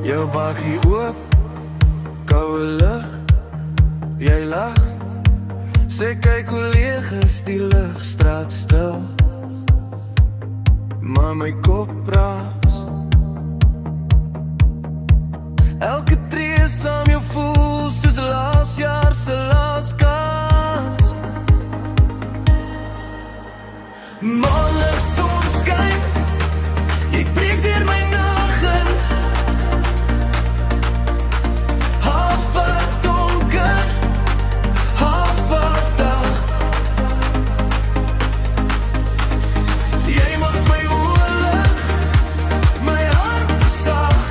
Jou bakkie oop, koue lug, jy lag. Sê kyk hoe leeg is die lug, straat stil. Maar my kop raas. Elke tree saam jou voel soos laas jaar se laas kans. Maandag son skyn, jy breek deur my nag in. Halfpad donker, halfpad dag. Jy maak my oë lig, my hart is sag.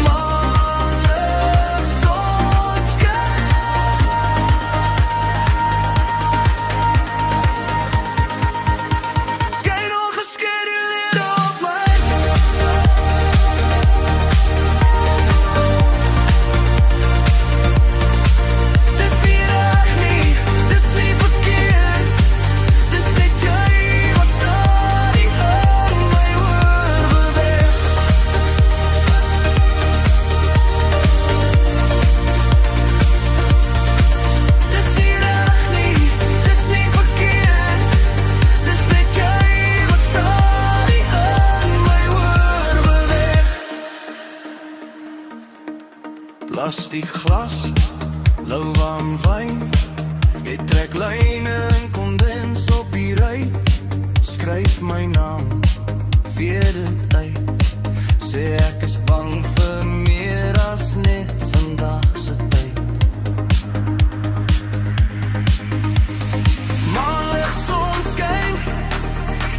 Maandag son skyn. Skyn ongeskeduleerd op my. Dis nie reg nie, dis nie verkeerd. Dis net jy wat stadig in my oor beweeg. Dis nie reg nie, dis nie verkeerd. Dis net jy wat stadig in my oor beweeg. Plastiek glas, lauwwarm wyn. Jy trek lyne en kondens op die ry. Skryf my naam, vee dit uit. Sê ek is bang vir meer as net vandag se tyd. Maandag son skyn,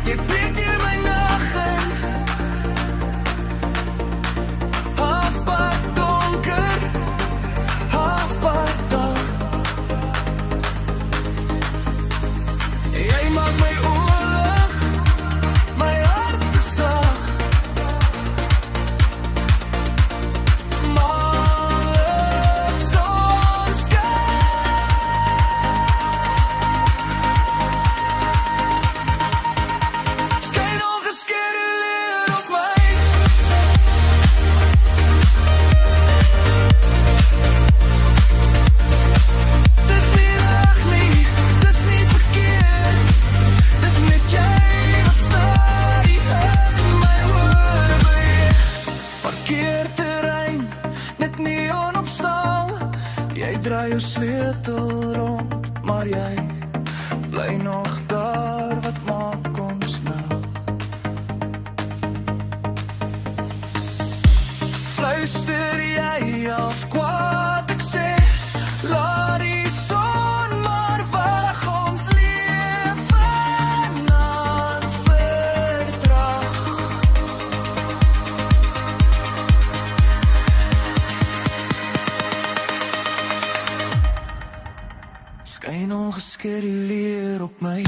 jy breek deur my nag in. Halfpad donker, halfpad dag. Jy maak my oë lig, my hart is sag. Maandag son skyn. Skyn ongeskeduleerd op my. Dis nie reg nie, dis nie verkeerd. Dis net jy wat stadig in my oor beweeg. Parkeerterrein, net neon op staal. Jy draai jou sleutel rond, maar jy bly nog daar, wat maak ons nou? Fluister jy af kwaad, ek sê, laat die son maar wag, ons lewe naad vertraag. Skyn ongeskeduleerd op my.